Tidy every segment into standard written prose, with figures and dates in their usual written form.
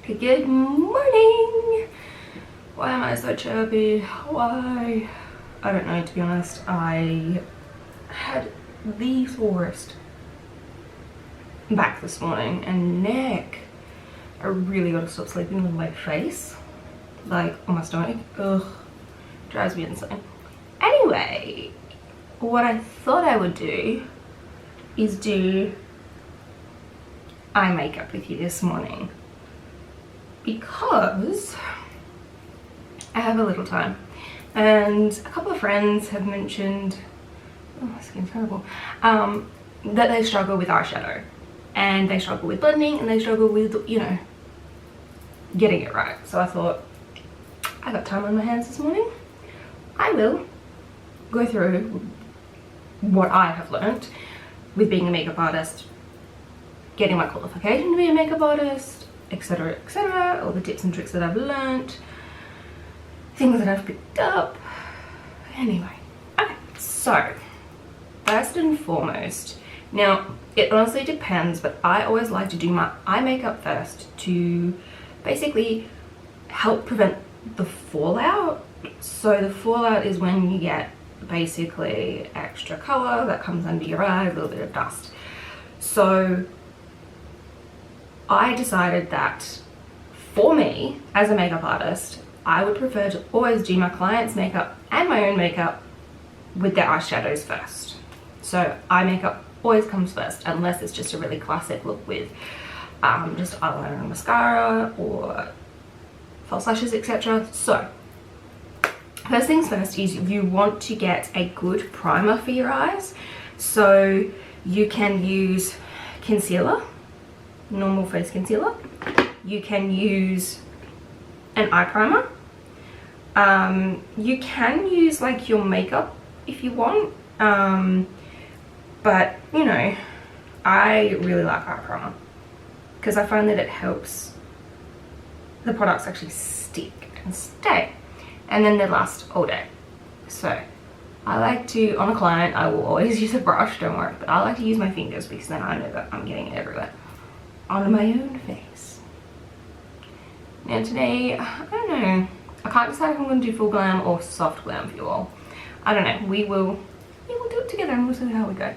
Good morning. Why am I so chirpy? Why? I don't know, to be honest. I had the sorest back this morning and neck. I really gotta stop sleeping with my face, like, on my stomach. Ugh, drives me insane. Anyway, what I thought I would do is do eye makeup with you this morning, because I have a little time and a couple of friends have mentioned, oh, my skin's terrible, that they struggle with eyeshadow and they struggle with blending and they struggle with, you know, getting it right. So I thought, I got time on my hands this morning, I will go through what I have learnt with being a makeup artist, getting my qualification to be a makeup artist, etc, etc, all the tips and tricks that I've learnt, things that I've picked up. Anyway, okay, so first and foremost, now it honestly depends, but I always like to do my eye makeup first to basically help prevent the fallout. So the fallout is when you get basically extra color that comes under your eye, a little bit of dust. So I decided that for me as a makeup artist, I would prefer to always do my clients' makeup and my own makeup with their eyeshadows first. So eye makeup always comes first, unless it's just a really classic look with just eyeliner and mascara or false lashes, etc. So first things first is you want to get a good primer for your eyes. So you can use concealer, normal face concealer. You can use an eye primer. You can use like your makeup if you want, but you know, I really like eye primer because I find that it helps the products actually stick and stay, and then they last all day. So I like to, on a client, I will always use a brush, don't worry, but I like to use my fingers because then I know that I'm getting it everywhere on my own face. Now today, I don't know, I can't decide if I'm going to do full glam or soft glam for you all. I don't know, we will do it together and we'll see how we go.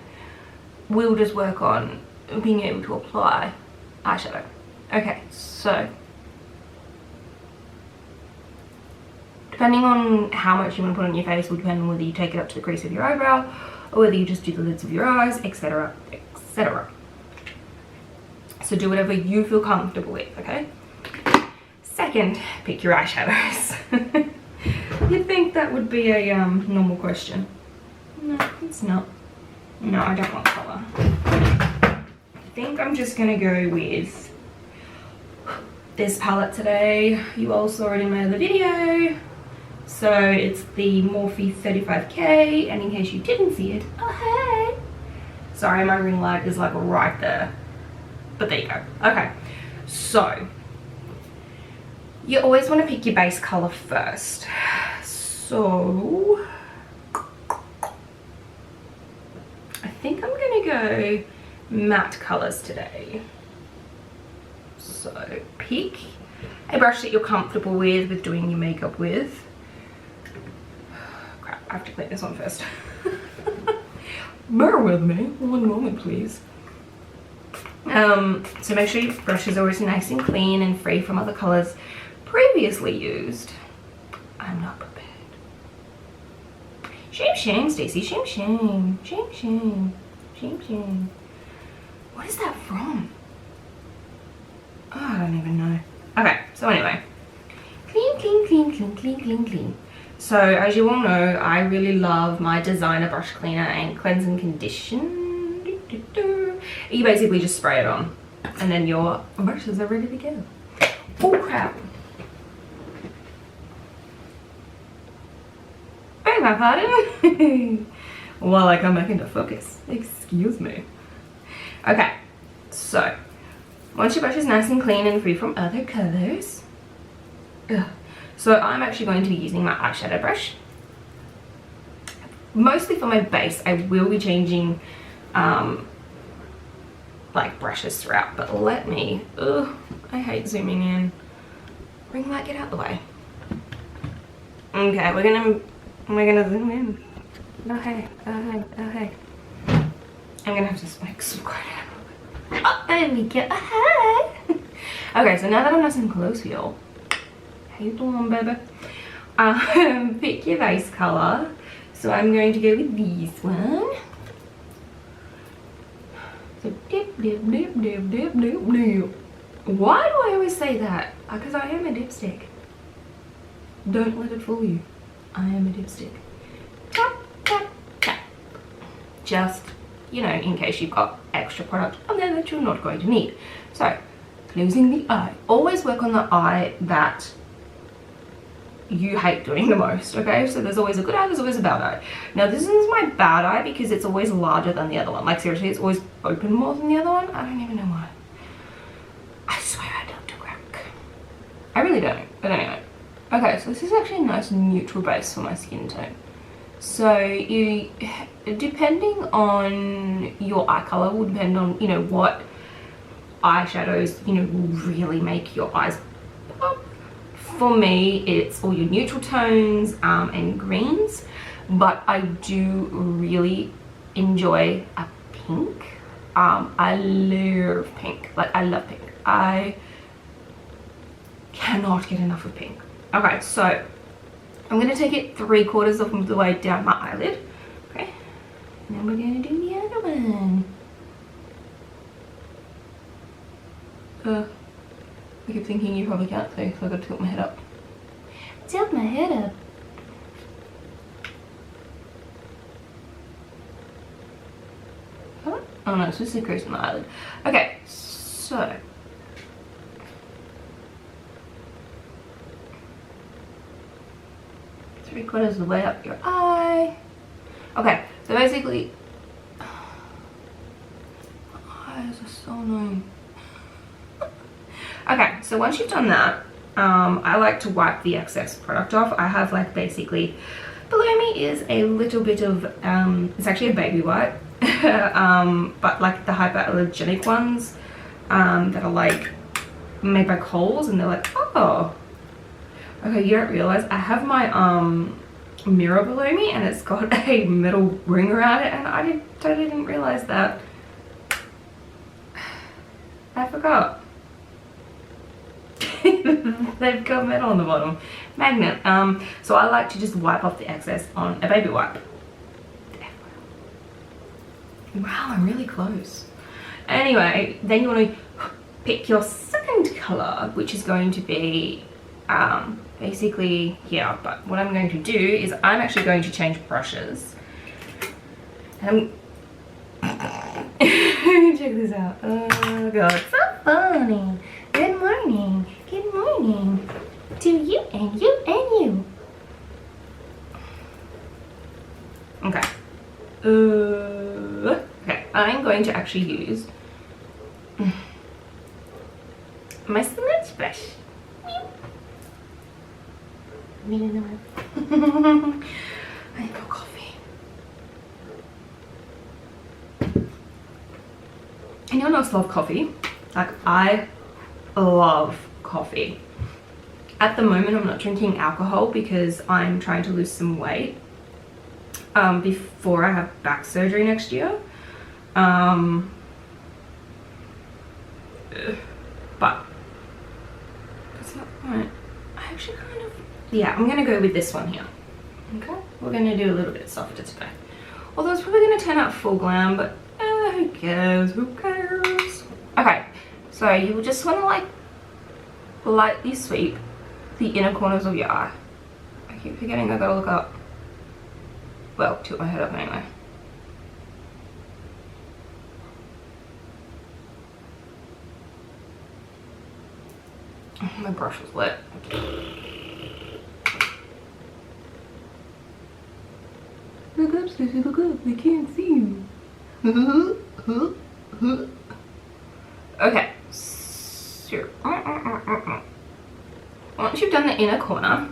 We'll just work on being able to apply eyeshadow. Okay, so depending on how much you want to put on your face will depend on whether you take it up to the crease of your eyebrow or whether you just do the lids of your eyes, etc, etc. So do whatever you feel comfortable with, okay? Second, pick your eyeshadows. You'd think that would be a normal question. No, it's not. No, I don't want colour. I think I'm just gonna go with this palette today. You all saw it in my other video. So it's the Morphe 35K, and in case you didn't see it, oh hey! Sorry, my ring light is like right there. But there you go. Okay, so you always want to pick your base color first. So I think I'm gonna go matte colors today. So pick a brush that you're comfortable with doing your makeup with. Crap, I have to clean this one first. Bear with me, one moment please. So make sure your brush is always nice and clean and free from other colors previously used. I'm not prepared. Shame, shame, Stacey. Shame, shame. Shame, shame. Shame, shame. What is that from? Oh, I don't even know. Okay, so anyway. Clean, clean, clean, clean, clean, clean, clean. So as you all know, I really love my designer brush cleaner and cleanse and condition. You basically just spray it on and then your brushes are ready to go. Oh crap. Beg my pardon. While I come back into focus. Excuse me. Okay, so once your brush is nice and clean and free from other colors. So I'm actually going to be using my eyeshadow brush. Mostly for my base, I will be changing like brushes throughout, but let me, I hate zooming in. Ring light, get out the way. Okay, we're gonna zoom in. Oh hey. I'm gonna have to make some quiet. Oh, there we go. Oh, hey. Okay, so now that I'm nice and close for y'all, how you doing, baby? Pick your base color. So I'm going to go with this one. So dip, dip, dip, dip, dip, dip, dip. Why do I always say that? Because I am a dipstick. Don't let it fool you. I am a dipstick. Tap, tap, tap. Just, you know, in case you've got extra product on there that you're not going to need. So, closing the eye. Always work on the eye that you hate doing the most, okay? So there's always a good eye, there's always a bad eye. Now this is my bad eye because it's always larger than the other one. Like seriously, it's always open more than the other one. I don't even know why. I swear I don't do crack. I really don't, but anyway. Okay, so this is actually a nice neutral base for my skin tone. So you, depending on your eye color will depend on, you know, what eyeshadows, you know, will really make your eyes pop. For me, it's all your neutral tones and greens, but I do really enjoy a pink. I love pink. Like, I love pink. I cannot get enough of pink. Okay, so I'm going to take it 3/4 of the way down my eyelid. Okay, and then we're going to do the other one. I keep thinking you probably can't see, so I've got to tilt my head up. Tilt my head up. Oh no, it's just a crease in the eyelid. Okay, so three-quarters of the way up your eye. Okay, so basically, my eyes are so annoying. Okay, so once you've done that, I like to wipe the excess product off. I have like basically, below me is a little bit of, it's actually a baby wipe, but like the hypoallergenic ones that are like made by Kohl's, and they're like, oh, okay, you don't realize I have my mirror below me and it's got a metal ring around it, and I totally didn't realize that. I forgot. They've got metal on the bottom. Magnet. So I like to just wipe off the excess on a baby wipe. Wow, I'm really close. Anyway, then you want to pick your second color, which is going to be basically here. But what I'm going to do is I'm actually going to change brushes. Check this out. Oh god, so funny. Good morning. Good morning to you and you and you. Okay. Okay, I'm going to actually use my smudge brush. I need more coffee. Anyone else love coffee? Like, I love coffee. At the moment I'm not drinking alcohol because I'm trying to lose some weight before I have back surgery next year, but that's not right. I actually kind of, yeah, I'm gonna go with this one here. Okay, we're gonna do a little bit softer today, although it's probably gonna turn out full glam, but who cares, who cares. Okay, so you will just want to like lightly sweep the inner corners of your eye. I keep forgetting I gotta look up. Well, tilt my head up anyway. Oh, my brush is wet. Look up, Stacey, look up. They can't see you. Okay. So, once you've done the inner corner,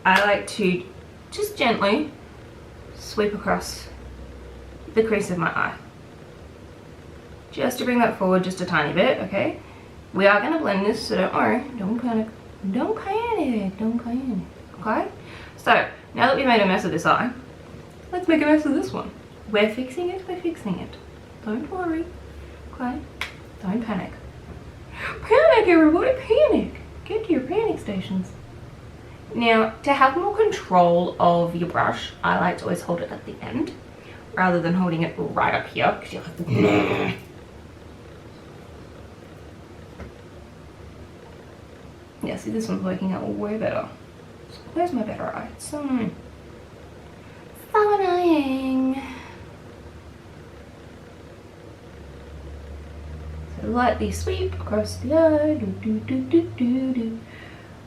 I like to just gently sweep across the crease of my eye. just to bring that forward just a tiny bit, okay? We are gonna blend this, so don't worry, don't panic, don't panic, don't panic, okay? So, now that we made a mess of this eye, let's make a mess of this one. We're fixing it, we're fixing it. Don't worry, okay? Don't panic. Panic, everybody, panic! Get to your panic stations. Now, to have more control of your brush, I like to always hold it at the end, rather than holding it right up here, because you'll have to... Yeah, see, this one's working out way better. So where's my better eye? It's so annoying. So annoying. So lightly sweep across the eye. Do, do, do, do, do, do.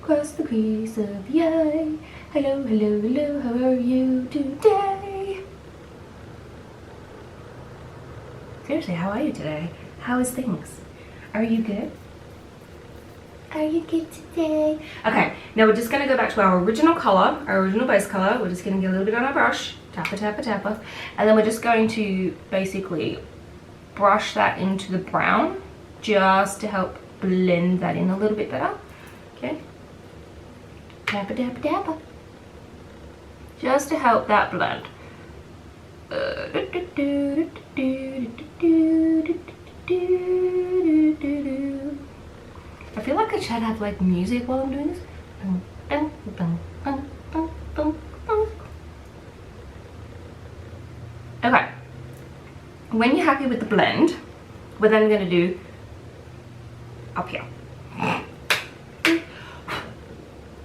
Across the crease of the eye. Hello, hello, hello, how are you today? Seriously, how are you today? How is things? Are you good? Are you good today? Okay, now we're just gonna go back to our original color, our original base color. We're just gonna get a little bit on our brush, tappa, tappa, tappa, and then we're just going to basically brush that into the brown, just to help blend that in a little bit better. Okay, tappa, tappa, tappa, just to help that blend. I feel like I should have like music while I'm doing this. Okay. When you're happy with the blend, we're then going to do up here.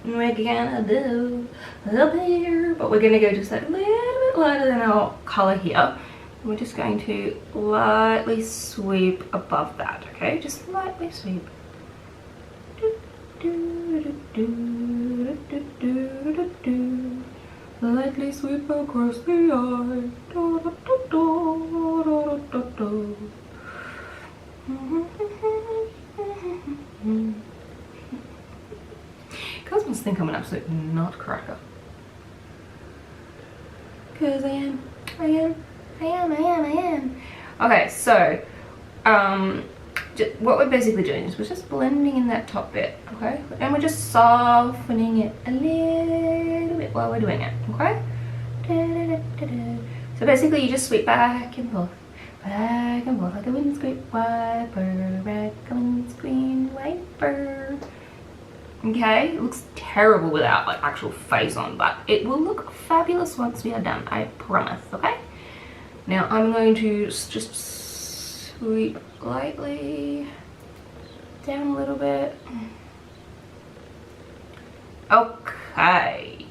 We're gonna do up here, but we're going to go just like a little bit lighter than our color here. We're just going to lightly sweep above that, okay? Just lightly sweep. Lightly sweep across the eye. Guys must think I'm an absolute nutcracker. Because I am. Okay, so what we're basically doing is we're just blending in that top bit, okay? And we're just softening it a little bit while we're doing it, okay? So basically you just sweep back and forth like a windscreen wiper, like a windscreen wiper. Okay, it looks terrible without like actual face on, but it will look fabulous once we are done, I promise, okay? Now I'm going to just sweep lightly down a little bit. Okay.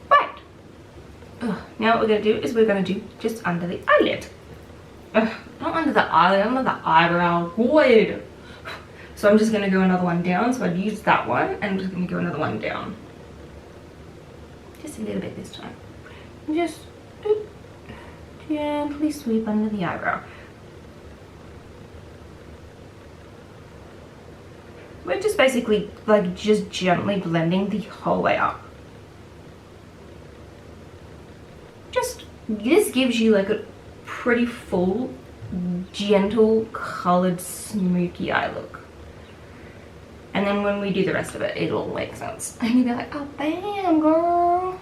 Right. Now what we're going to do is we're going to do just under the eyelid. Not under the eyelid, under the eyebrow. Good. So I'm just going to go another one down. So I'd use that one and I'm just going to go another one down. Just a little bit this time. Just gently sweep under the eyebrow. We're just basically like just gently blending the whole way up. Just, this gives you like a pretty full, gentle, colored, smoky eye look. And then when we do the rest of it, it'll make sense. And you'll be like, oh bam, girl.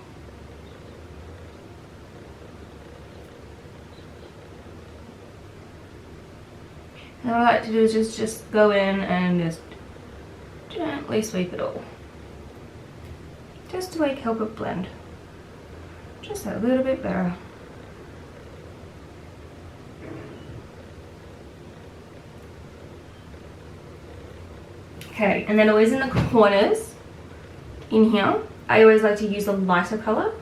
And what I like to do is just go in and just gently sweep it all. Just to like help it blend. Just a little bit better. Okay, and then always in the corners, in here, I always like to use a lighter color.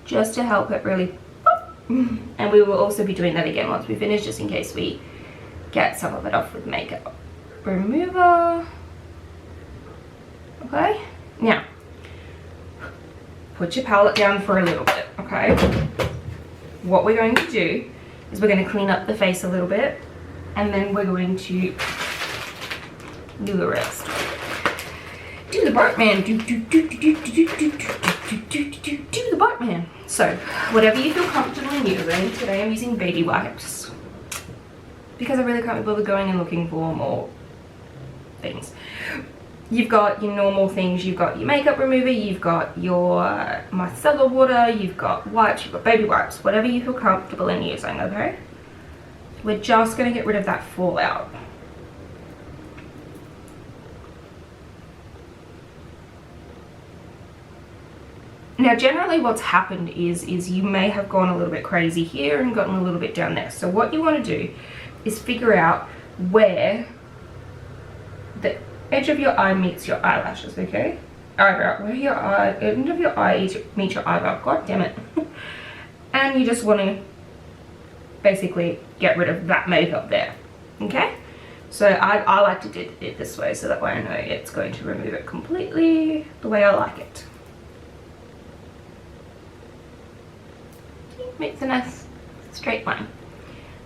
Just to help it really pop. And we will also be doing that again once we finish, just in case we get some of it off with makeup remover. Okay, now put your palette down for a little bit, okay? What we're going to do is we're going to clean up the face a little bit, and then we're going to do the rest. Do the Bartman. Do the Bartman. So, whatever you feel comfortable in using. Today I'm using baby wipes because I really can't be bothered going and looking for more things. You've got your normal things, you've got your makeup remover, you've got your micellar water, you've got wipes, you've got baby wipes, whatever you feel comfortable in using, okay? We're just going to get rid of that fallout. Now generally what's happened is you may have gone a little bit crazy here and gotten a little bit down there. So what you want to do is figure out where the edge of your eye meets your eyelashes, okay? Eyebrow, where your end of your eye meets your eyebrow, god damn it. And you just want to basically get rid of that makeup there, okay? So I like to do it this way so that way I know it's going to remove it completely the way I like it. Makes a nice straight line.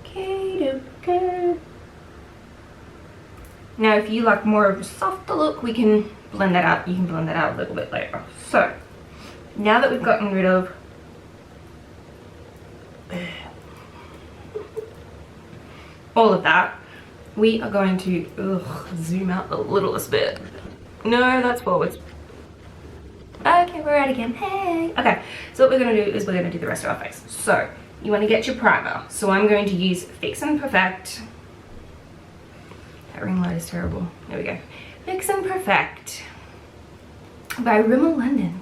Okay, okay. Now if you like more of a softer look, we can blend that out. You can blend that out a little bit later. So now that we've gotten rid of all of that, we are going to zoom out the littlest bit. No, that's forwards. Okay, we're out again. Hey. Okay, so what we're going to do is we're going to do the rest of our face. So you want to get your primer. So I'm going to use Fix and Perfect. That ring light is terrible. There we go. Fix and Perfect by Rimmel London.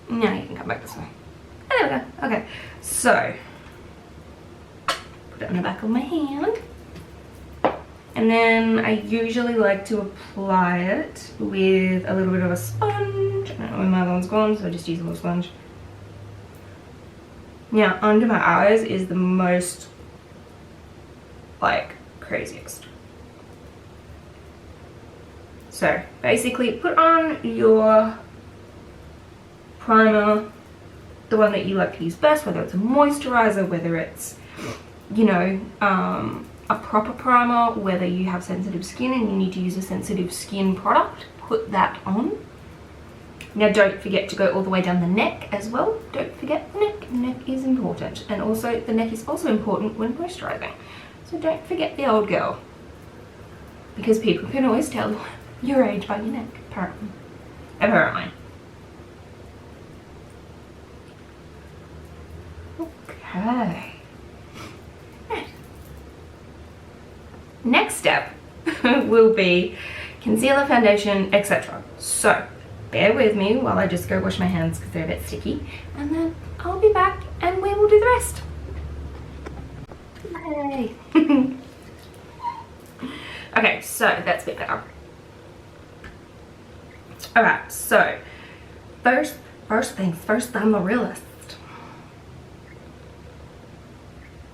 Now you can come back this way. Oh, there we go. Okay, so put it on the back of my hand. And then I usually like to apply it with a little bit of a sponge. I don't know where my other one's gone, so I just use a little sponge. Now, under my eyes is the most, like, craziest. So, basically, put on your primer, the one that you like to use best, whether it's a moisturizer, whether it's, you know, a proper primer, whether you have sensitive skin and you need to use a sensitive skin product, put that on. Now don't forget to go all the way down the neck as well. Don't forget the neck. The neck is important, and also the neck is also important when moisturizing. So don't forget the old girl, because people can always tell your age by your neck, apparently. Apparently. Okay. Next step will be concealer, foundation, etc. So bear with me while I just go wash my hands because they're a bit sticky, and then I'll be back and we will do the rest. Yay! Okay, so that's a bit better. Alright, so first things first, I'm a realist.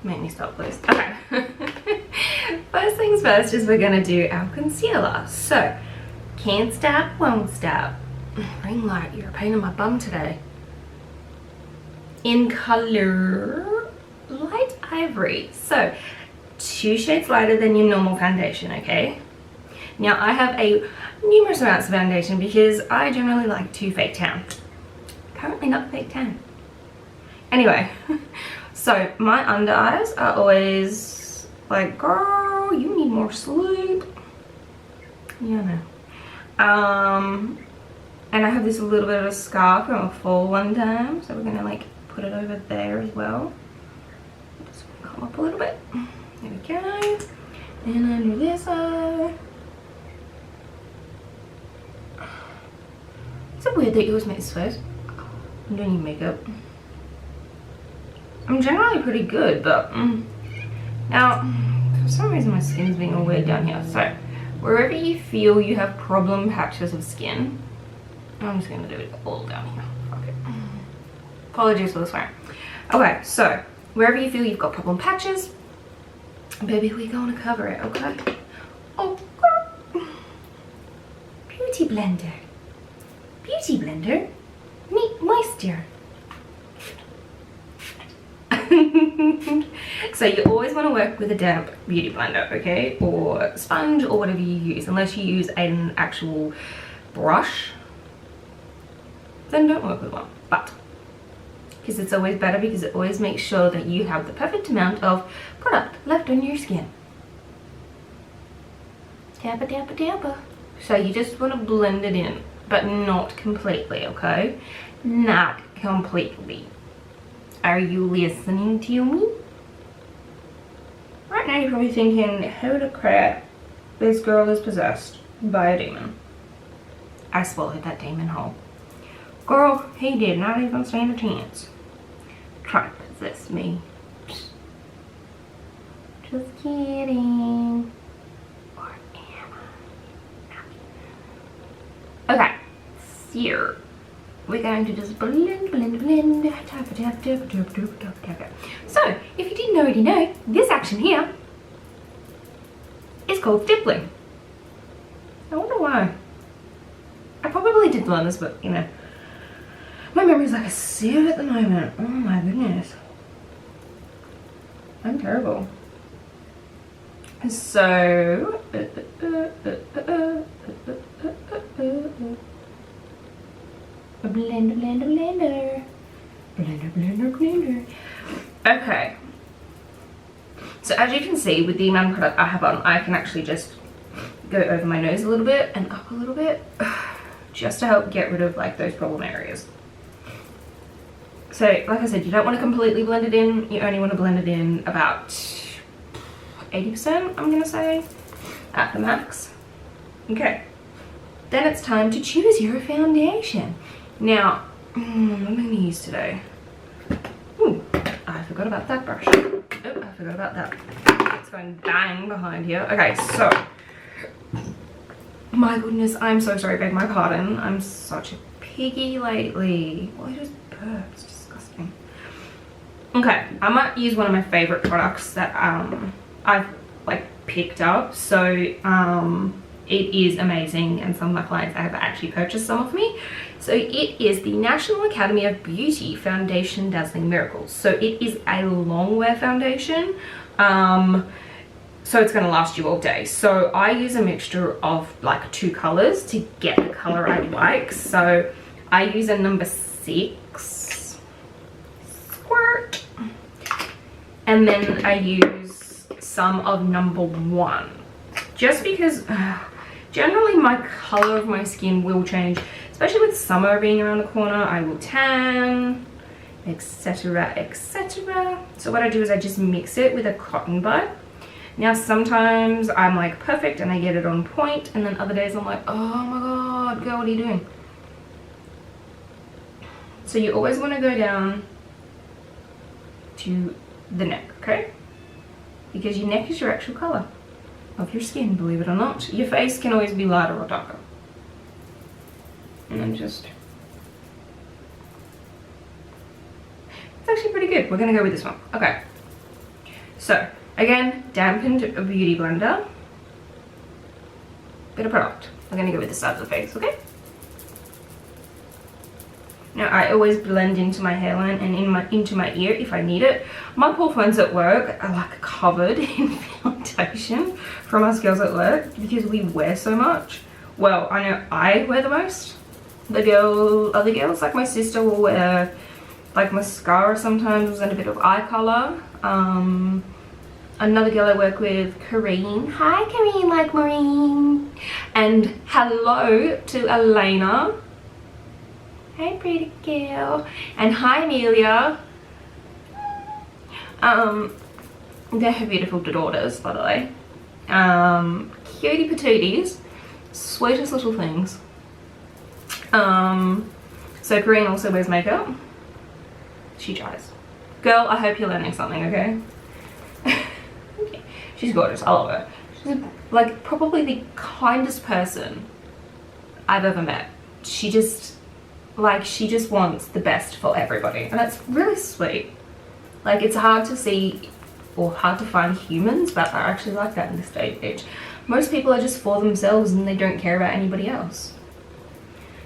Make me stop, please. Okay. First things first is we're gonna do our concealer. So, can't stop, won't stop. Ring light, you're a pain in my bum today. In color light ivory. So, 2 shades lighter than your normal foundation, okay? Now, I have a numerous amounts of foundation because I generally like to fake tan. Currently not fake tan. Anyway. So my under eyes are always like, girl, you need more sleep. Yeah, no. And I have this little bit of a scar from a fall one time, so we're gonna like put it over there as well. Just come up a little bit. There we go. And under this eye. Is it weird that you always make this first? I'm doing your makeup. I'm generally pretty good, but now for some reason my skin's being all weird down here. So wherever you feel you have problem patches of skin, I'm just gonna do it all down here. Fuck it. Apologies for the swearing. Okay, so wherever you feel you've got problem patches, baby, we're gonna cover it, okay? Oh, beauty blender. Beauty blender. Neat moisture. So you always want to work with a damp beauty blender, okay, or sponge or whatever you use, unless you use an actual brush, then don't work with one. But because it's always better, because it always makes sure that you have the perfect amount of product left on your skin. Tappa, tappa, tappa. So you just want to blend it in, but not completely, okay? Not completely. Are you listening to me? Right now you're probably thinking, how the crap, this girl is possessed by a demon. I swallowed that demon whole. Girl, he did not even stand a chance. Try to possess me. Just kidding. Or am I? Okay, so we're going to just blend, blend, blend. Tap, tap, tap, tap, tap, tap, tap. So, if you didn't already know, this action here is called stippling. I wonder why. I probably did learn this, but you know, my memory's like a sieve at the moment. Oh my goodness. I'm terrible. So, a blender, blender, blender. Blender, blender, blender. Okay. So as you can see, with the amount of product I have on, I can actually just go over my nose a little bit and up a little bit, just to help get rid of like those problem areas. So like I said, you don't want to completely blend it in. You only want to blend it in about 80%, I'm gonna say, at the max. Okay. Then it's time to choose your foundation. Now, what am I gonna use today? Ooh, I forgot about that brush. Oh, I forgot about that. It's going bang behind here. Okay, so, my goodness, I'm so sorry, beg my pardon. I'm such a piggy lately. Well, I just burped. It's disgusting. Okay, I might use one of my favorite products that I've like picked up. So, it is amazing, and some of my clients have actually purchased some of me. So it is the National Academy of Beauty Foundation Dazzling Miracles. So it is a long wear foundation, so it's going to last you all day. So I use a mixture of like 2 colors to get the color I like. So I use a number 6 squirt, and then I use some of number 1, just because generally my color of my skin will change, especially with summer being around the corner. I will tan, etc, etc. So what I do is I just mix it with a cotton bud. Now sometimes I'm like perfect and I get it on point, and then other days I'm like, oh my god, girl, what are you doing? So you always want to go down to the neck, okay? Because your neck is your actual color of your skin, believe it or not. Your face can always be lighter or darker. And then just, it's actually pretty good. We're gonna go with this one. Okay. So again, dampened beauty blender, bit of product. We're gonna go with the sides of the face, okay? Now I always blend into my hairline and into my ear if I need it. My poor friends at work are like covered in foundation from us girls at work because we wear so much. Well, I know I wear the most. Other girls, like my sister, will wear like mascara sometimes and a bit of eye color. Another girl I work with, Kareen. Hi Kareen, like Marine. And hello to Elena. Hey pretty girl. And hi Amelia. They're her beautiful daughters, by the way. Cutie patooties. Sweetest little things. So Kareen also wears makeup. She tries. Girl, I hope you're learning something, okay? Okay. She's gorgeous, I love her. She's like probably the kindest person I've ever met. She just wants the best for everybody, and that's really sweet. Like, it's hard to see or hard to find humans that are actually like that in this day and age. Most people are just for themselves and they don't care about anybody else.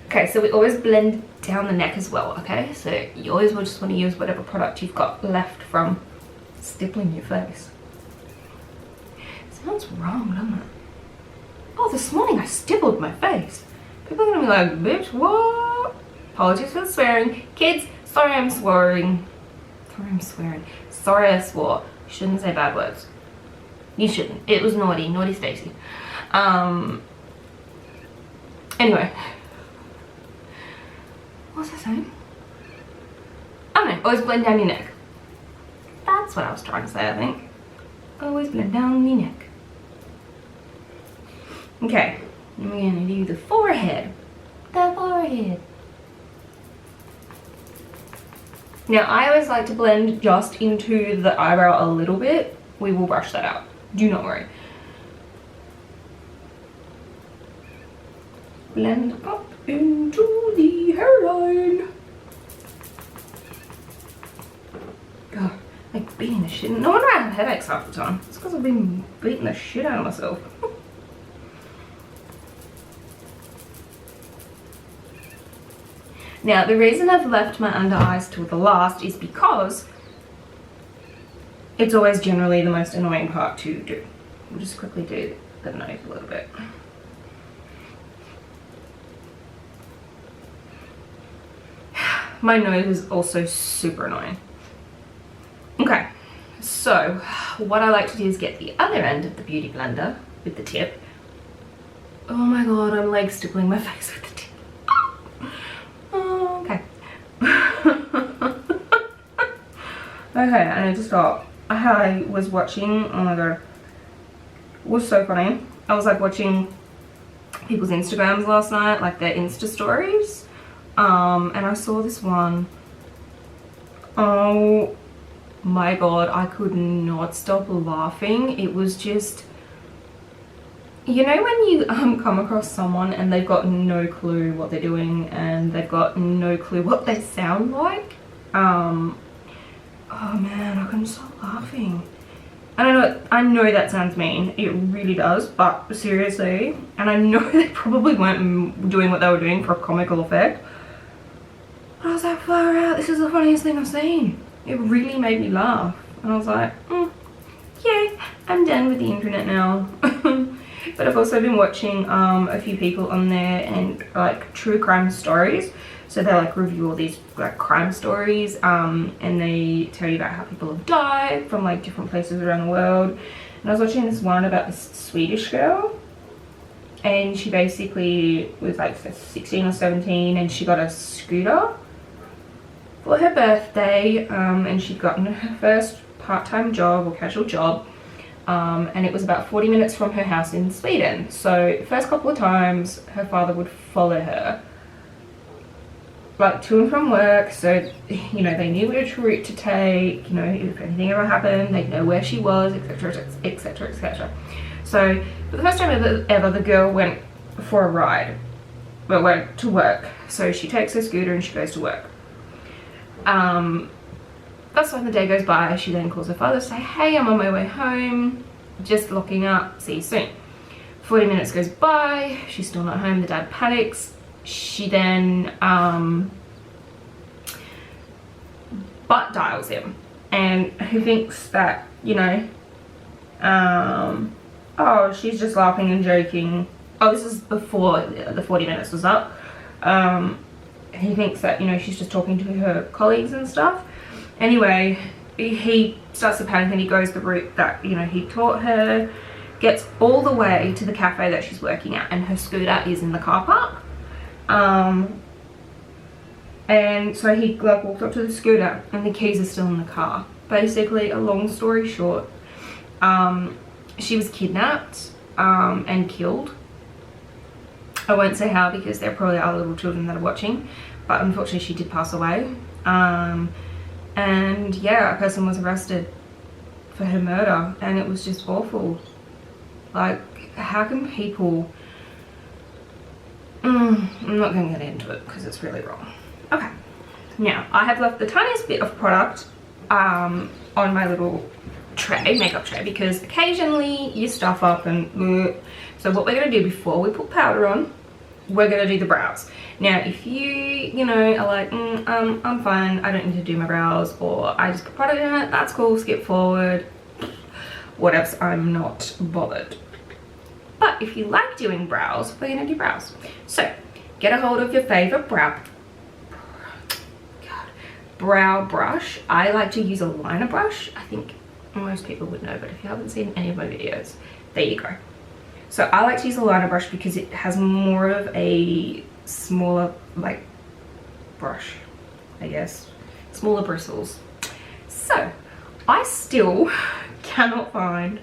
Okay, so we always blend down the neck as well, okay? So you always will just want to use whatever product you've got left from stippling your face. Sounds wrong, doesn't it? Oh, this morning I stippled my face. People are gonna be like, bitch, what? Apologies for the swearing. Kids, Sorry I'm swearing. Sorry I'm swearing. Sorry I swore. You shouldn't say bad words. You shouldn't. It was naughty. Naughty Stacey. Anyway. What was I saying? Oh no, always blend down your neck. That's what I was trying to say, I think. Always blend down your neck. Okay, and we're gonna do the forehead. The forehead. Now, I always like to blend just into the eyebrow a little bit. We will brush that out. Do not worry. Blend up into the hairline. God, like beating the shit. No wonder I have headaches half the time. It's because I've been beating the shit out of myself. Now, the reason I've left my under eyes till the last is because it's always generally the most annoying part to do. We'll just quickly do the nose a little bit. My nose is also super annoying. Okay, so what I like to do is get the other end of the beauty blender with the tip. Oh my god, I'm leg stippling my face with the tip. Oh, okay. Okay, I need to stop. I was watching, oh my god, it was so funny. I was like watching people's Instagrams last night, like their Insta stories. And I saw this one. Oh my god, I could not stop laughing. It was just, you know when you come across someone and they've got no clue what they're doing and they've got no clue what they sound like? Oh man, I couldn't stop laughing. I know that sounds mean, it really does, but seriously, and I know they probably weren't doing what they were doing for a comical effect. I was like, far out, this is the funniest thing I've seen. It really made me laugh. And I was like, yay, I'm done with the internet now. But I've also been watching a few people on there and like true crime stories. So they like review all these like crime stories and they tell you about how people have died from like different places around the world. And I was watching this one about this Swedish girl. And she basically was like 16 or 17 and she got a scooter for her birthday, and she'd gotten her first part-time job or casual job, and it was about 40 minutes from her house in Sweden. So the first couple of times her father would follow her like to and from work, so you know they knew which route to take, you know, if anything ever happened they'd know where she was, etc, etc, etc. So for the first time ever the girl went for a ride, well, went to work. So she takes her scooter and she goes to work. That's when the day goes by. She then calls her father to say, hey, I'm on my way home, just locking up, see you soon. 40 minutes goes by, she's still not home, the dad panics. She then butt dials him, and he thinks that, you know, oh, she's just laughing and joking. Oh, this is before the 40 minutes was up. He thinks that, you know, she's just talking to her colleagues and stuff. Anyway, he starts to panic and he goes the route that, you know, he taught her, gets all the way to the cafe that she's working at, and her scooter is in the car park. And so he like walked up to the scooter and the keys are still in the car. Basically, a long story short, she was kidnapped and killed. I won't say how because there probably are little children that are watching, but unfortunately she did pass away. And yeah, a person was arrested for her murder, and it was just awful. Like, how can people... I'm not going to get into it because it's really wrong. Okay, now I have left the tiniest bit of product on my little tray, makeup tray, because occasionally you stuff up and so what we're going to do before we put powder on, we're going to do the brows. Now if you know, are like, I'm fine, I don't need to do my brows, or I just put product in it, that's cool, skip forward, whatever, I'm not bothered. But if you like doing brows, we're going to do brows. So get a hold of your favorite brow brush, I like to use a liner brush. I think most people would know, but if you haven't seen any of my videos, there you go. So I like to use a liner brush because it has more of a smaller like brush, I guess, smaller bristles. So I still cannot find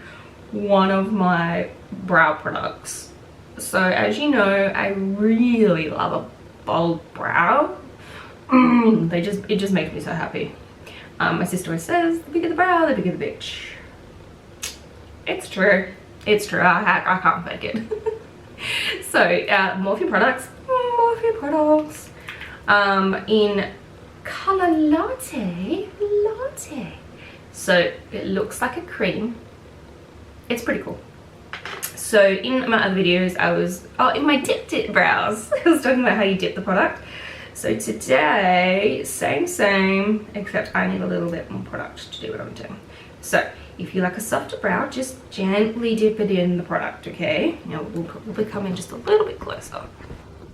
one of my brow products. So as you know, I really love a bold brow. It just makes me so happy. My sister always says, the bigger the brow, the bigger the bitch. It's true. It's true. I can't fake it. So Morphe products. In color latte. So it looks like a cream. It's pretty cool. So in my other videos, in my dip brows, I was talking about how you dip the product. So today, same, except I need a little bit more product to do what I'm doing. So if you like a softer brow, just gently dip it in the product, okay? Now we'll probably come in just a little bit closer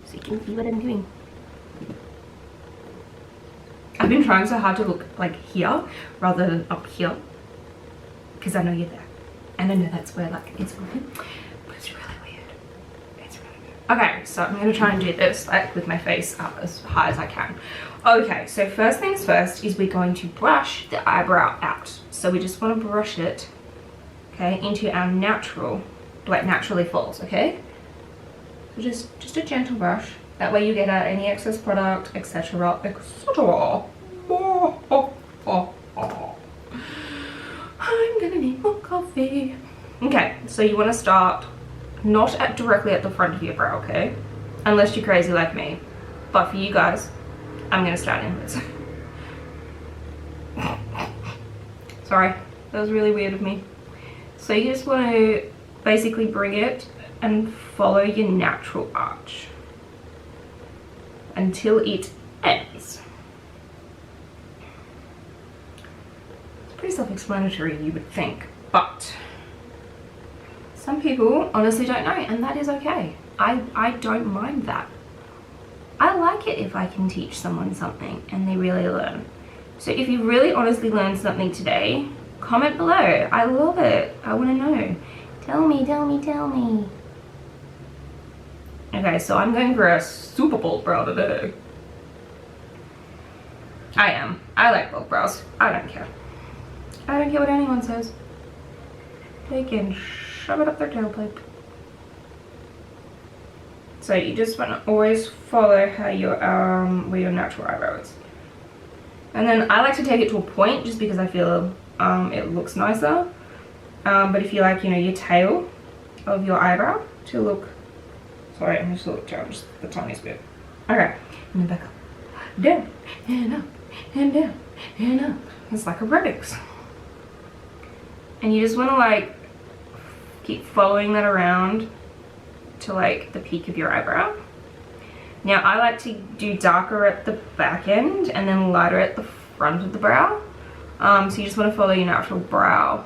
so you can see what I'm doing. I've been trying so hard to look like here rather than up here because I know you're there. And I know that's where like it's weird, but it's really weird. It's really weird. Okay, so I'm gonna try and do this like with my face up as high as I can. Okay, so first things first is we're going to brush the eyebrow out. So we just want to brush it, okay, into our natural, like naturally falls, okay? So just a gentle brush. That way you get out any excess product, etc. I'm gonna need more coffee. Okay, so you want to start not directly at the front of your brow, okay? Unless you're crazy like me. But for you guys, I'm gonna start inwards. Sorry, that was really weird of me. So you just want to basically bring it and follow your natural arch until it ends. It's pretty self-explanatory, you would think, but some people honestly don't know, and that is okay. I don't mind that. I like it if I can teach someone something and they really learn. So if you really honestly learned something today, comment below. I love it. I want to know. Tell me. Okay, so I'm going for a super bold brow today. I like bold brows. I don't care. I don't care what anyone says. They can shove it up their tailpipe. So you just want to always follow how your where your natural eyebrow is. And then I like to take it to a point just because I feel it looks nicer. But if you like, you know, your tail of your eyebrow to look, sorry, I'm just look down just the tiniest bit. Okay, and then back up, down, and up, and down, and up. It's like aerobics. And you just want to like keep following that around to like the peak of your eyebrow. Now I like to do darker at the back end and then lighter at the front of the brow. So you just want to follow your natural brow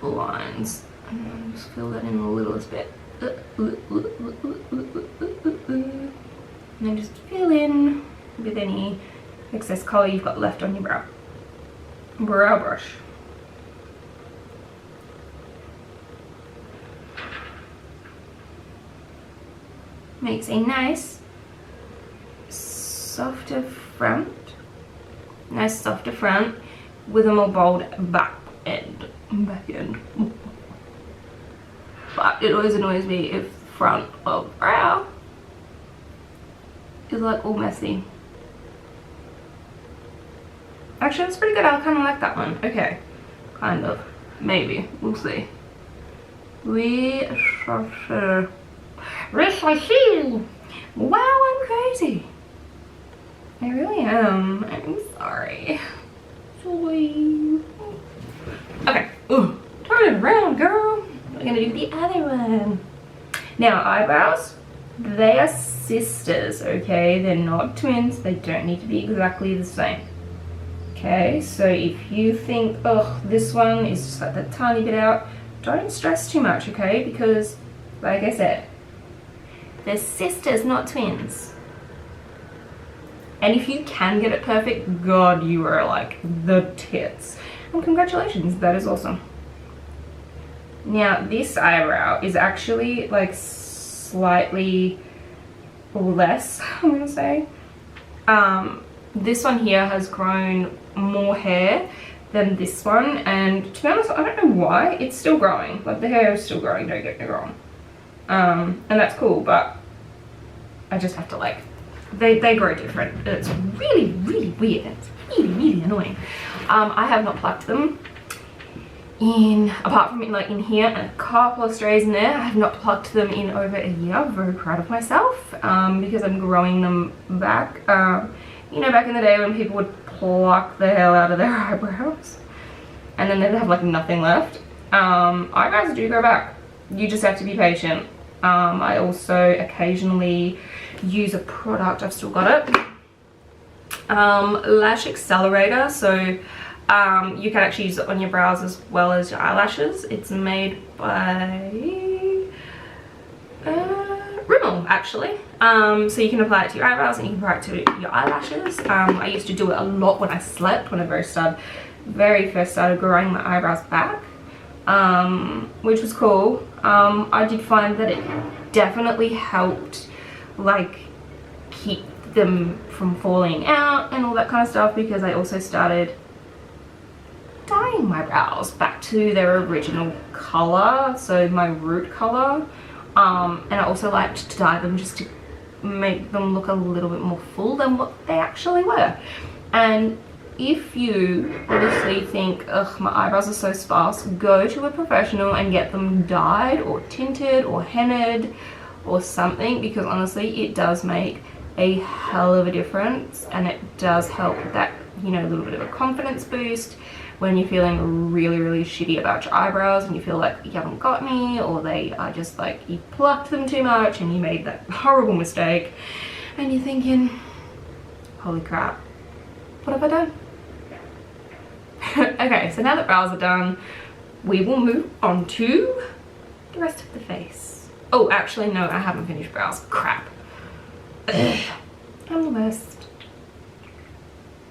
lines. And then just fill that in the littlest bit. And then just fill in with any excess color you've got left on your brow. Brow brush. Makes a nice softer front. Nice softer front with a more bold back end. But it always annoys me if the front of brow is like all messy. Actually, that's pretty good. I kind of like that one. Okay, kind of. Maybe. We'll see. Wow, I'm crazy. I really am. I'm sorry. Sorry. Okay. Ooh, turn it around, girl. We're gonna do the other one. Now, eyebrows, they are sisters, okay? They're not twins. They don't need to be exactly the same. Okay, so if you think, oh, this one is just like that tiny bit out, don't stress too much, okay? Because, like I said, they're sisters, not twins. And if you can get it perfect, God, you are like the tits. And congratulations, that is awesome. Now this eyebrow is actually like slightly less, I'm gonna say. This one here has grown more hair than this one, and to be honest, I don't know why. It's still growing, like the hair is still growing, don't get me wrong. And that's cool, but I just have to like, they grow different. It's really, really weird. It's really, really annoying. I have not plucked them in, apart from in here and a couple of strays in there. I have not plucked them in over a year. I'm very proud of myself, because I'm growing them back. You know, back in the day when people would pluck the hell out of their eyebrows and then they'd have like nothing left. Eyebrows do grow back. You just have to be patient. I also occasionally use a product, I've still got it, lash accelerator. So you can actually use it on your brows as well as your eyelashes. It's made by Rimmel, actually. So you can apply it to your eyebrows and you can apply it to your eyelashes. I used to do it a lot when I slept, when I very first started growing my eyebrows back, which was cool. I did find that it definitely helped like keep them from falling out and all that kind of stuff, because I also started dyeing my brows back to their original color, so my root color. And I also liked to dye them just to make them look a little bit more full than what they actually were. And if you honestly think, ugh, my eyebrows are so sparse, go to a professional and get them dyed or tinted or hennaed or something, because honestly it does make a hell of a difference, and it does help with that, you know, a little bit of a confidence boost when you're feeling really, really shitty about your eyebrows and you feel like you haven't got any, or they are just like you plucked them too much and you made that horrible mistake and you're thinking, holy crap, what have I done? Okay, so now that brows are done, we will move on to the rest of the face. Oh, actually no, I haven't finished brows. Crap. Ugh, I'm the worst.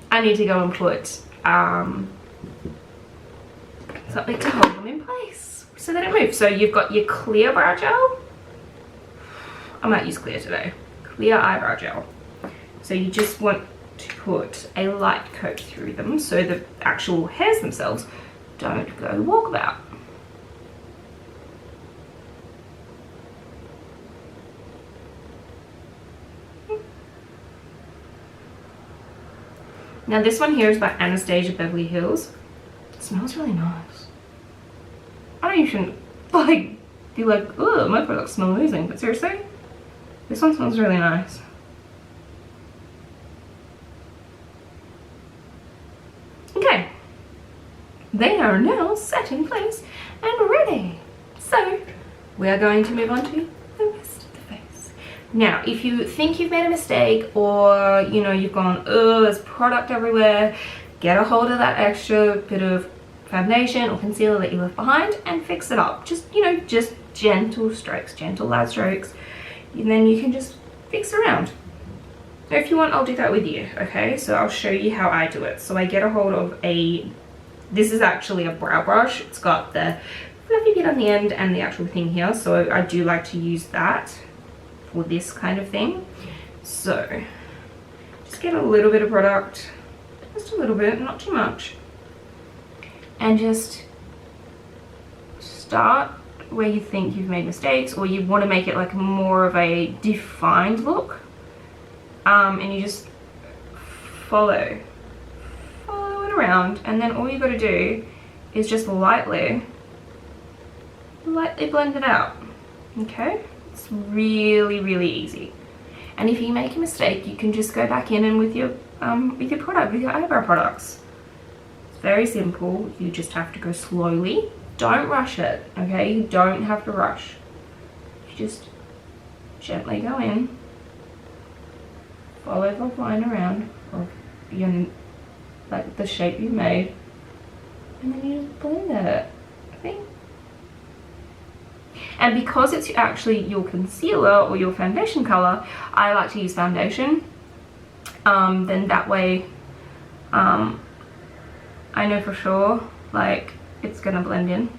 I need to go and put something to hold them in place so they don't move. So you've got your clear brow gel. I might use clear today. Clear eyebrow gel. So you just want to put a light coat through them so the actual hairs themselves don't go walkabout. Now this one here is by Anastasia Beverly Hills. It smells really nice. I know you shouldn't like be like, oh, my products smell amazing, but seriously, this one smells really nice. Okay, they are now set in place and ready. So we are going to move on to the rest of the face. Now, if you think you've made a mistake, or you know, you've gone, oh, there's product everywhere, get a hold of that extra bit of foundation or concealer that you left behind and fix it up. Just, you know, just gentle strokes, gentle light strokes, and then you can just fix around. So if you want, I'll do that with you, okay? So I'll show you how I do it. So I get a hold of this is actually a brow brush. It's got the fluffy bit on the end and the actual thing here. So I do like to use that for this kind of thing. So just get a little bit of product, just a little bit, not too much. And just start where you think you've made mistakes, or you want to make it like more of a defined look. And you just follow it around, and then all you got to do is just lightly blend it out. Okay, it's really, really easy. And if you make a mistake, you can just go back in and with your product, with your eyebrow products. It's very simple. You just have to go slowly. Don't rush it, okay? You don't have to rush. You just gently go in, follow the line around of your, like the shape you made, and then you just blend it. Okay? And because it's actually your concealer or your foundation color, I like to use foundation. then that way I know for sure like it's gonna blend in.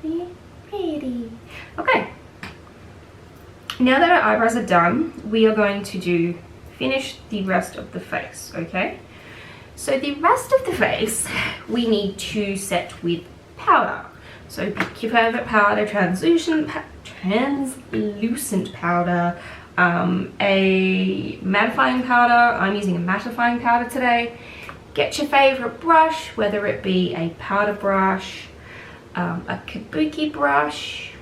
See? Pretty. Okay, now that our eyebrows are done, we are going to finish the rest of the face. Okay, so the rest of the face we need to set with powder. So pick your favorite powder, translucent powder, a mattifying powder. I'm using a mattifying powder today. Get your favorite brush, whether it be a powder brush, a kabuki brush,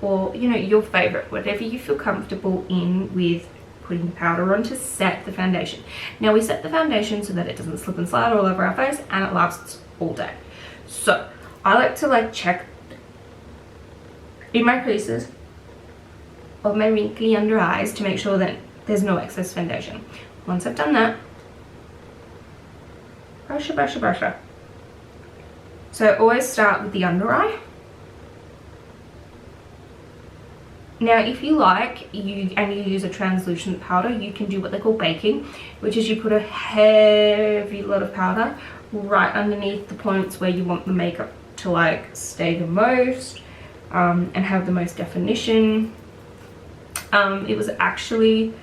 or you know, your favorite, whatever you feel comfortable in with putting the powder on to set the foundation. Now we set the foundation so that it doesn't slip and slide all over our face and it lasts all day. So I like to like check in my creases of my wrinkly under eyes to make sure that there's no excess foundation. Once I've done that, brusha, brusha, brusha. So always start with the under eye. Now if you like, you use a translucent powder, you can do what they call baking, which is you put a heavy lot of powder right underneath the points where you want the makeup to like stay the most and have the most definition. It was actually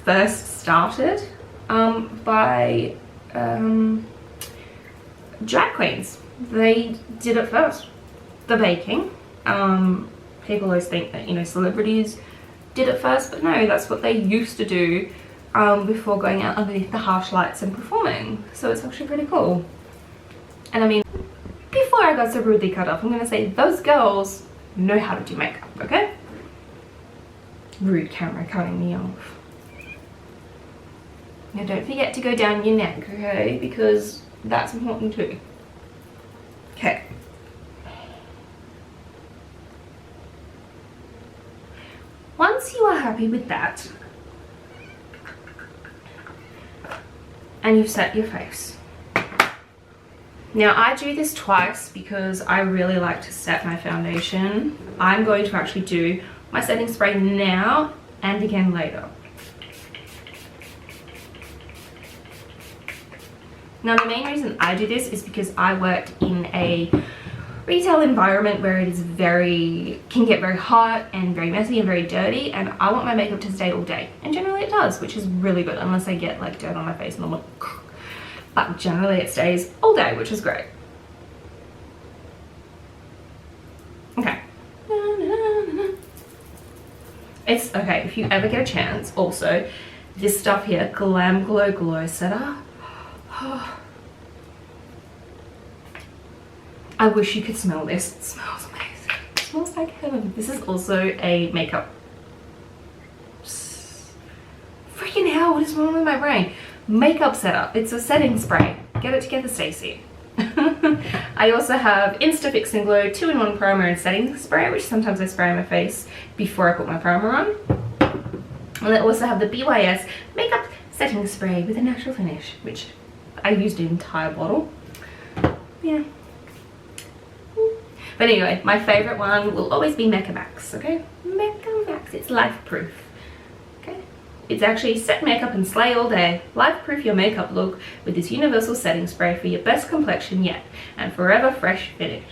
first started by drag queens. They did it first, the baking. People always think that, you know, celebrities did it first, but no, that's what they used to do before going out underneath the harsh lights and performing. So it's actually pretty cool. And I mean, before I got so rudely cut off, I'm gonna say those girls know how to do makeup, okay? Rude camera cutting me off. Now don't forget to go down your neck, okay? Because that's important too. Okay. Once you are happy with that, and you've set your face. Now I do this twice because I really like to set my foundation. I'm going to actually do my setting spray now and again later. Now the main reason I do this is because I worked in a retail environment where it is can get very hot and very messy and very dirty, and I want my makeup to stay all day, and generally it does, which is really good, unless I get like dirt on my face and I'm like, but generally it stays all day, which is great. Okay. It's okay if you ever get a chance. Also, this stuff here, Glam Glow Setter. I wish you could smell this. It smells amazing. It smells like heaven. This is also a makeup. Freaking hell, what is wrong with my brain? Makeup setup. It's a setting spray. Get it together, Stacey. I also have Instafix and Glow 2-in-1 primer and setting spray, which sometimes I spray on my face before I put my primer on. And I also have the BYS makeup setting spray with a natural finish, which I used an entire bottle. Yeah. But anyway, my favorite one will always be Mecca Max, okay? Mecca Max, it's life proof, okay? It's actually set makeup and slay all day. Life proof your makeup look with this universal setting spray for your best complexion yet and forever fresh finish.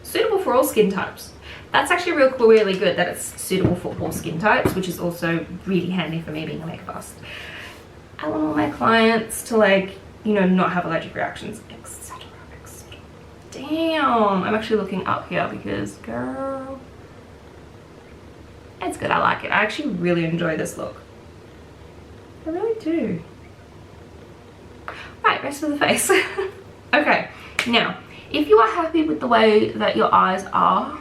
Suitable for all skin types. That's actually really good that it's suitable for all skin types, which is also really handy for me being a makeup artist. I want all my clients to, like, you know, not have allergic reactions, etc. Damn, I'm actually looking up here because, girl, it's good. I like it. I actually really enjoy this look. I really do. Right, rest of the face. Okay, now, if you are happy with the way that your eyes are,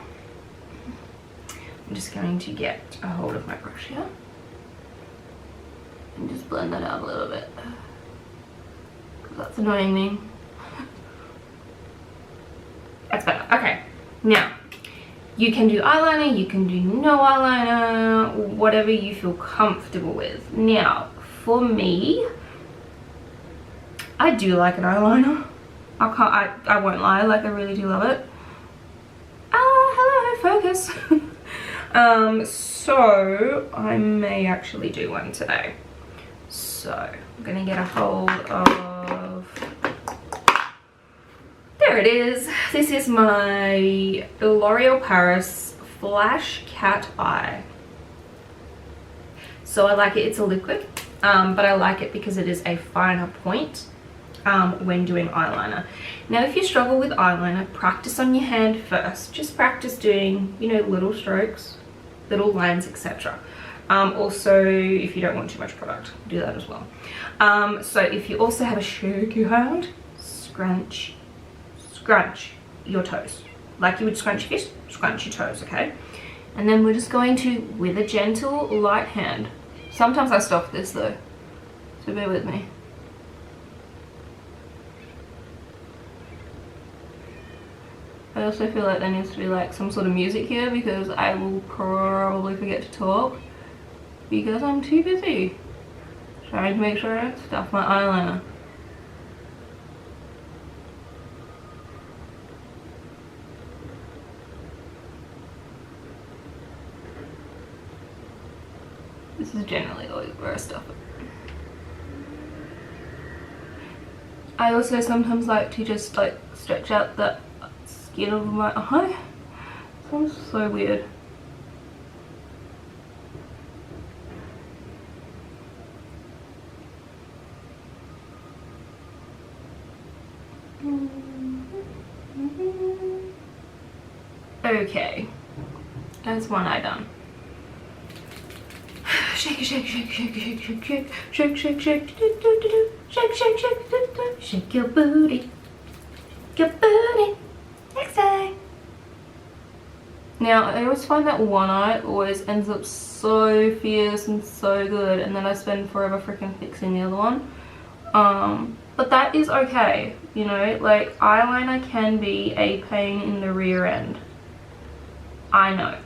I'm just going to get a hold of my brush here and just blend that out a little bit, because that's annoying me. That's better. Okay, now you can do eyeliner, you can do no eyeliner, whatever you feel comfortable with. Now for me, I do like an eyeliner. I won't lie, like, I really do love it. Hello, focus. So I may actually do one today. So I'm gonna get a hold of, there it is. This is my L'Oreal Paris Flash Cat Eye. So I like it, it's a liquid, but I like it because it is a finer point when doing eyeliner. Now if you struggle with eyeliner, practice on your hand first. Just practice doing, you know, little strokes, little lines, etc. Also, if you don't want too much product, do that as well. So if you also have a shaky hand, scrunch your toes. Like you would scrunch your fist, scrunch your toes, okay? And then we're just going to, with a gentle, light hand. Sometimes I stop this though, so bear with me. I also feel like there needs to be like some sort of music here because I will probably forget to talk because I'm too busy trying to make sure I don't stuff my eyeliner. This is generally always where I stuff it. I also sometimes like to just like stretch out the skin of my eye. Sounds so weird. Okay, that's one eye done. Shake, shake, shake, shake, shake, shake, shake, shake, shake, shake, shake, shake, shake, shake your booty, your booty. Next eye. Now I always find that one eye always ends up so fierce and so good, and then I spend forever freaking fixing the other one. But that is okay, you know. Like eyeliner can be a pain in the rear end. I know.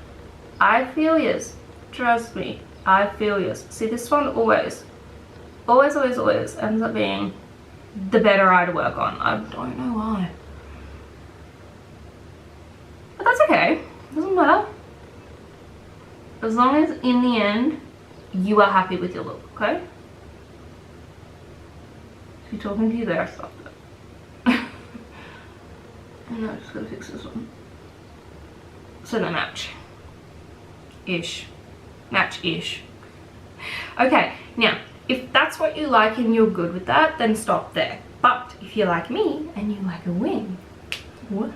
I feel yes. Trust me. I feel yes. See, this one always ends up being the better eye to work on. I don't know why. But that's okay. Doesn't matter. As long as in the end, you are happy with your look, okay? If you're talking to you there, stop it. And I'm just gonna fix this one. So they match-ish. Match-ish. Okay, now, if that's what you like and you're good with that, then stop there. But if you're like me and you like a wing, what?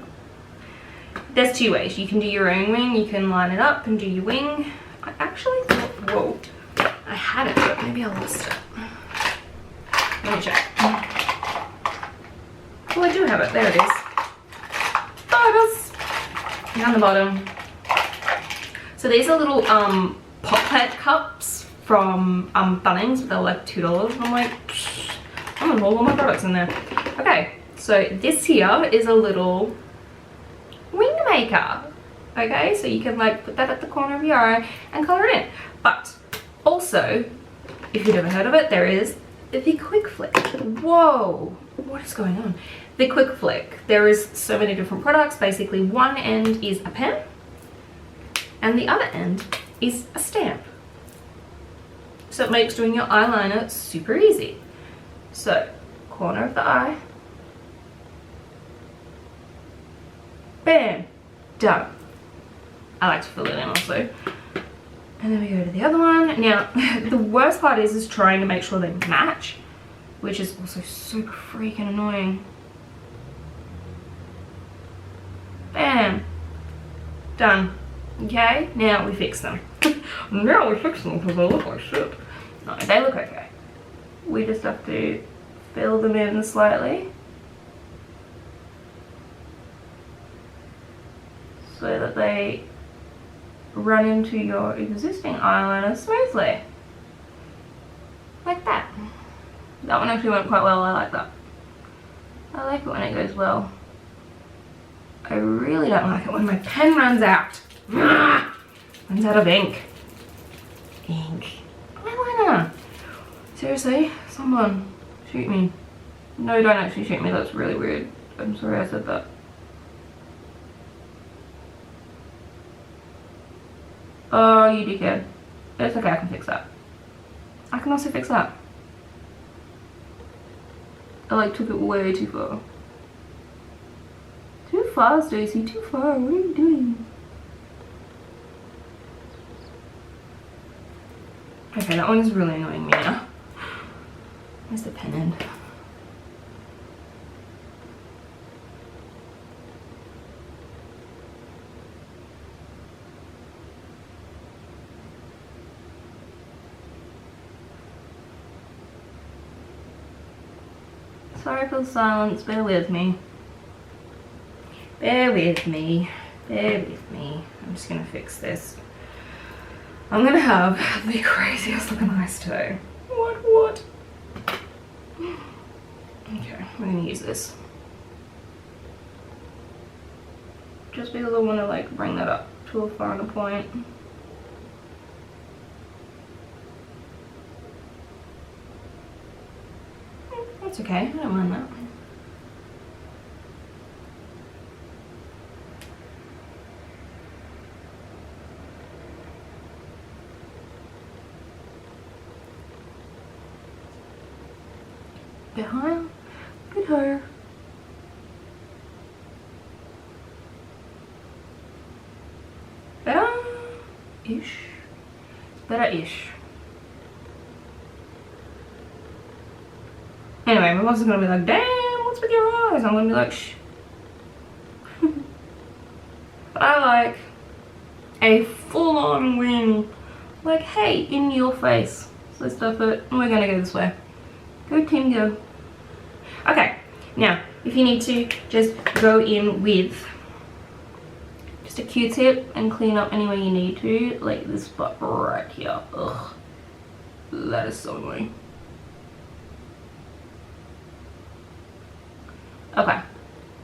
There's two ways. You can do your own wing, you can line it up and do your wing. I actually thought, whoa, I had it, but maybe I lost it. Let me check. Oh, I do have it. There it is. Oh, it is. Down the bottom. So these are little pallet cups from Bunnings, but they're like $2. And I'm like, I'm gonna hold all my products in there. Okay, so this here is a little wing maker. Okay, so you can like put that at the corner of your eye and color it in. But also, if you've never heard of it, there is the quick flick. Whoa, what is going on? The quick flick. There is so many different products. Basically, one end is a pen and the other end is a stamp. So it makes doing your eyeliner super easy. So, corner of the eye. Bam! Done. I like to fill it in also. And then we go to the other one. Now, the worst part is trying to make sure they match, which is also super freaking annoying. Bam! Done. Okay, now we fix them. Now we fix them because they look like shit. No, they look okay. We just have to fill them in slightly so that they run into your existing eyeliner smoothly. Like that. That one actually went quite well. I like that. I like it when it goes well. I really don't like it when my pen runs out. Runs out of ink. Eyeliner. Seriously, someone shoot me. No, don't actually shoot me. That's really weird. I'm sorry I said that. Oh, you dickhead. It's okay, I can fix that. I can also fix that. I like took it way too far. Too far, Stacey, too far. What are you doing? Okay, that one is really annoying me now. Where's the pen end? Sorry for the silence, bear with me. Bear with me. Bear with me. I'm just gonna fix this. I'm gonna have the craziest looking eyes today. What? Okay, I'm gonna use this. Just because I wanna like bring that up to a finer point. That's okay, I don't mind that. Bit higher, bit higher. Better-ish. Better-ish. Anyway, my boss is gonna be like, damn, what's with your eyes? I'm gonna be like, shh. But I like a full-on wing. Like, hey, in your face. So let's stuff it, and we're gonna go this way. Go team, go. Okay, now, if you need to, just go in with just a Q-tip and clean up anywhere you need to, like this spot right here. Ugh, that is so annoying. Okay,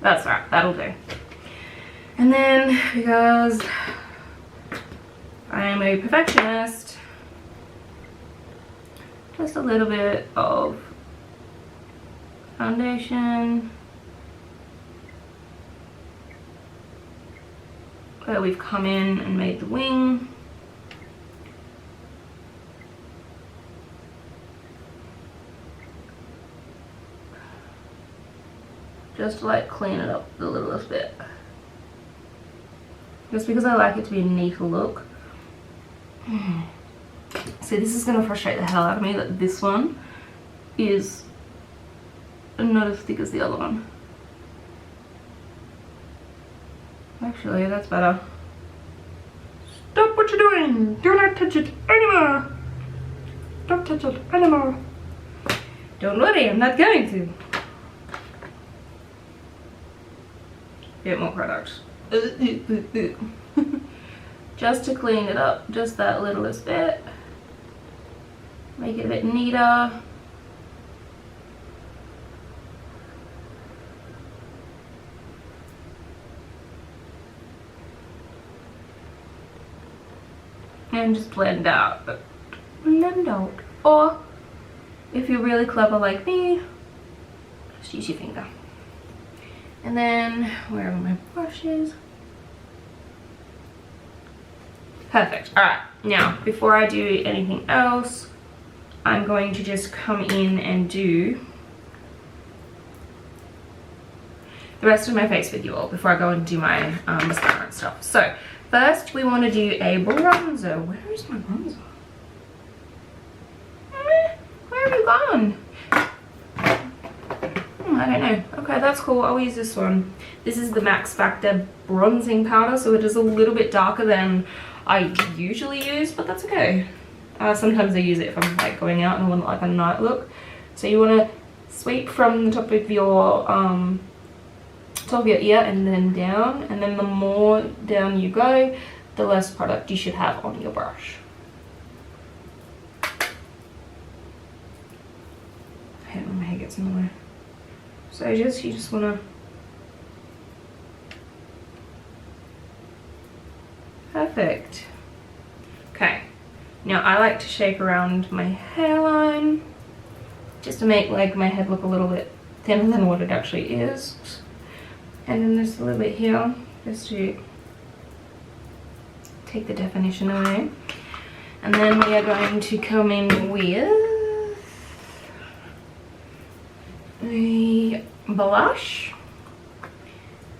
that's right, that'll do. And then, because I am a perfectionist, just a little bit of foundation where we've come in and made the wing. Just to like clean it up the littlest bit. Just because I like it to be a neater look. See, this is going to frustrate the hell out of me that this one is not as thick as the other one. Actually, that's better. Stop what you're doing! Do not touch it anymore! Don't touch it anymore! Don't worry, I'm not going to. Bit more product. Just to clean it up, just that littlest bit. Make it a bit neater. And just blend out. Blend out. Or, if you're really clever like me, just use your finger. And then, where are my brushes? Perfect. Alright, now, before I do anything else, I'm going to just come in and do the rest of my face with you all before I go and do my mascara and stuff. So, first we want to do a bronzer. Where is my bronzer? Where have you gone? I don't know. Okay, that's cool. I'll use this one. This is the Max Factor bronzing powder, so it is a little bit darker than I usually use, but that's okay. Sometimes I use it if I'm like going out and I want like a night look. So you want to sweep from the top of your ear and then down, and then the more down you go, the less product you should have on your brush. I hate when my hair gets in the way. So you just want to perfect. Okay, now I like to shake around my hairline just to make like my head look a little bit thinner than what it actually is, and then there's a little bit here just to take the definition away. And then we are going to come in with a blush.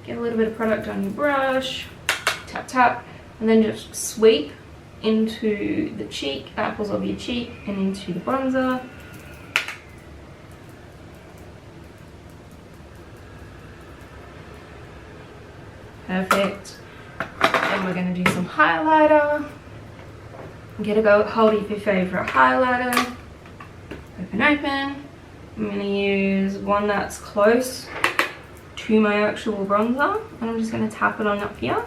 Get a little bit of product on your brush, tap tap, and then just sweep into the cheek, apples of your cheek, and into the bronzer. Perfect. Then we're going to do some highlighter. Get a go hold of your favorite highlighter. Open. I'm going to use one that's close to my actual bronzer, and I'm just going to tap it on up here.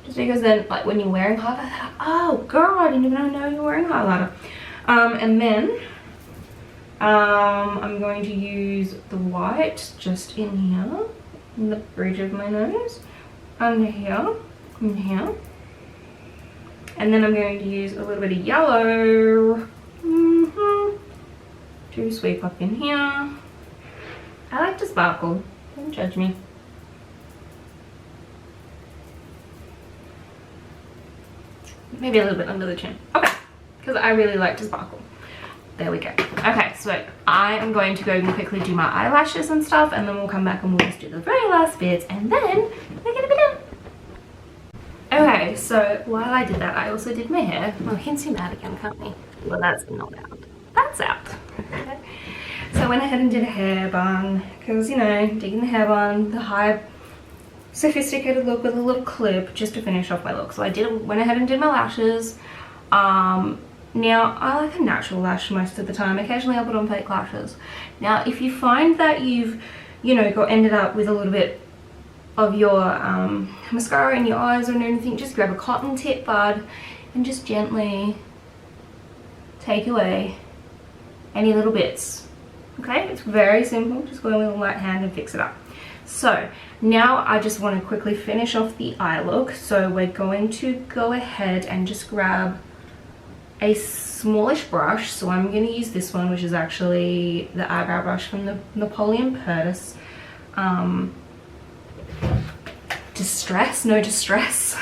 Just because then, like, when you're wearing highlighter, oh girl, I didn't even know you're wearing highlighter. And then I'm going to use the white just in here, in the bridge of my nose, under here, in here. And then I'm going to use a little bit of yellow to sweep up in here. I like to sparkle, don't judge me. Maybe a little bit under the chin. Okay, because I really like to sparkle. There we go. Okay, so I am going to go and quickly do my eyelashes and stuff, and then we'll come back and we'll just do the very last bits, and then we're gonna be done. Okay, so while I did that, I also did my hair. Well, we can see that again, can't we? Well, that's not out. That's out. Okay. So I went ahead and did a hair bun, because, you know, digging the hair bun, the high sophisticated look with a little clip, just to finish off my look. So I went ahead and did my lashes. Now, I like a natural lash most of the time. Occasionally I'll put on fake lashes. Now, if you find that you've, you know, ended up with a little bit of your mascara in your eyes or anything, just grab a cotton tip bud and just gently take away any little bits. Okay, it's very simple. Just go in with a light hand and fix it up. So now I just want to quickly finish off the eye look. So we're going to go ahead and just grab a smallish brush. So I'm going to use this one, which is actually the eyebrow brush from the Napoleon Purtis no distress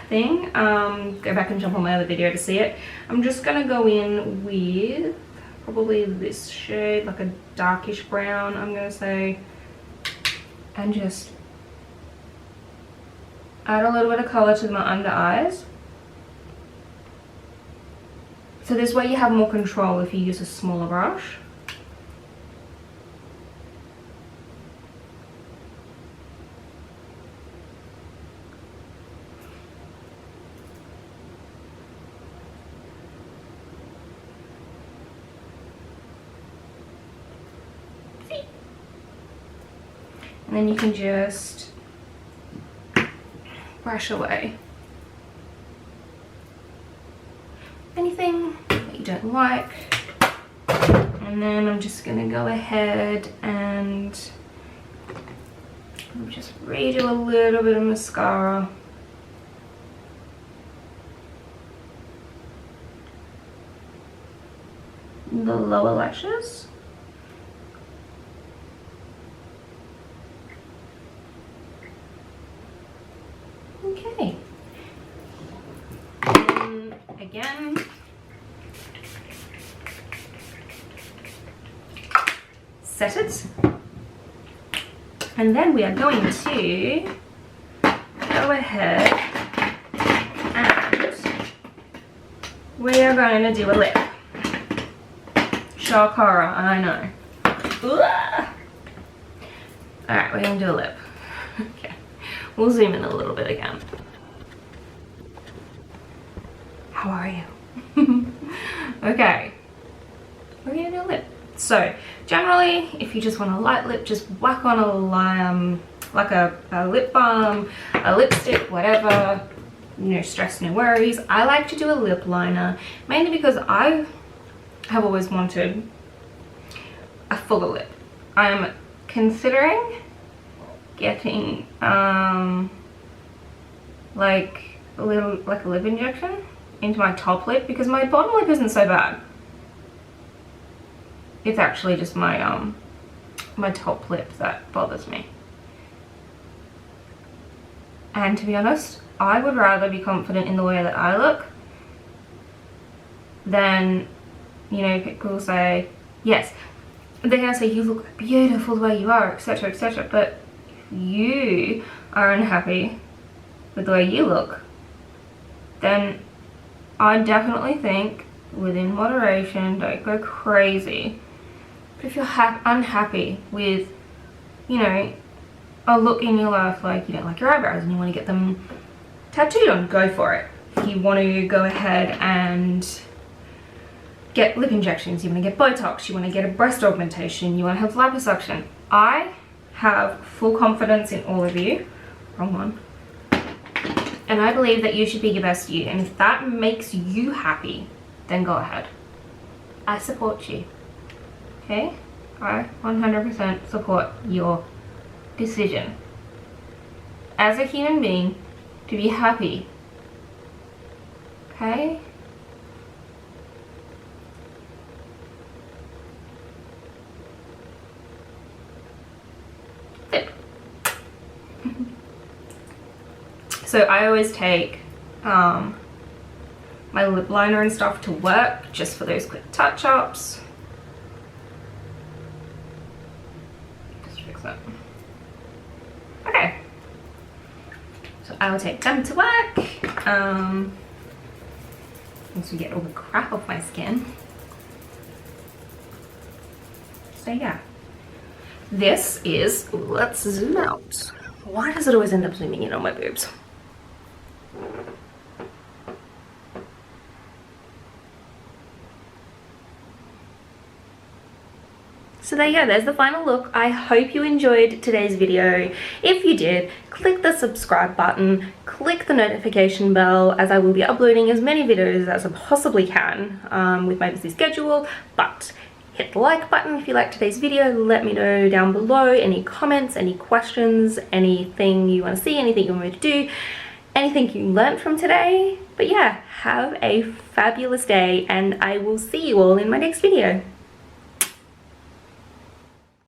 thing. Go back and jump on my other video to see it. I'm just going to go in with probably this shade, like a darkish brown, I'm going to say, and just add a little bit of color to my under eyes. So this way you have more control if you use a smaller brush. And then you can just brush away anything that you don't like. And then I'm just going to go ahead and just redo a little bit of mascara. The lower lashes. Okay. And again, set it. And then we are going to go ahead and we are going to do a lip. Shock horror, I know. Alright, we're going to do a lip. Okay. We'll zoom in a little bit again. How are you? Okay. We're going to do a lip. So, generally, if you just want a light lip, just whack on like a lip balm, a lipstick, whatever. No stress, no worries. I like to do a lip liner, mainly because I have always wanted a fuller lip. I'm considering getting like a lip injection into my top lip, because my bottom lip isn't so bad. It's actually just my my top lip that bothers me. And to be honest, I would rather be confident in the way that I look than you know, people say, yes, they're gonna say you look beautiful the way you are, etc, etc, but if you are unhappy with the way you look, then I definitely think within moderation, don't go crazy. But if you're unhappy with, you know, a look in your life, like you don't like your eyebrows and you want to get them tattooed on, go for it. If you want to go ahead and get lip injections, you want to get Botox, you want to get a breast augmentation, you want to have liposuction, I have full confidence in all of you. Wrong one. And I believe that you should be your best you, and if that makes you happy, then go ahead. I support you. Okay? I 100% support your decision as a human being to be happy. Okay? So I always take my lip liner and stuff to work just for those quick touch-ups. Just fix that. Okay. So I will take them to work. Once we get all the crap off my skin. So yeah. This is, let's zoom out. Why does it always end up zooming in on my boobs? So there you go, there's the final look. I hope you enjoyed today's video. If you did, click the subscribe button, click the notification bell, as I will be uploading as many videos as I possibly can with my busy schedule. But hit the like button if you liked today's video. Let me know down below any comments, any questions, anything you want to see, anything you want me to do, anything you learned from today. But yeah, have a fabulous day and I will see you all in my next video.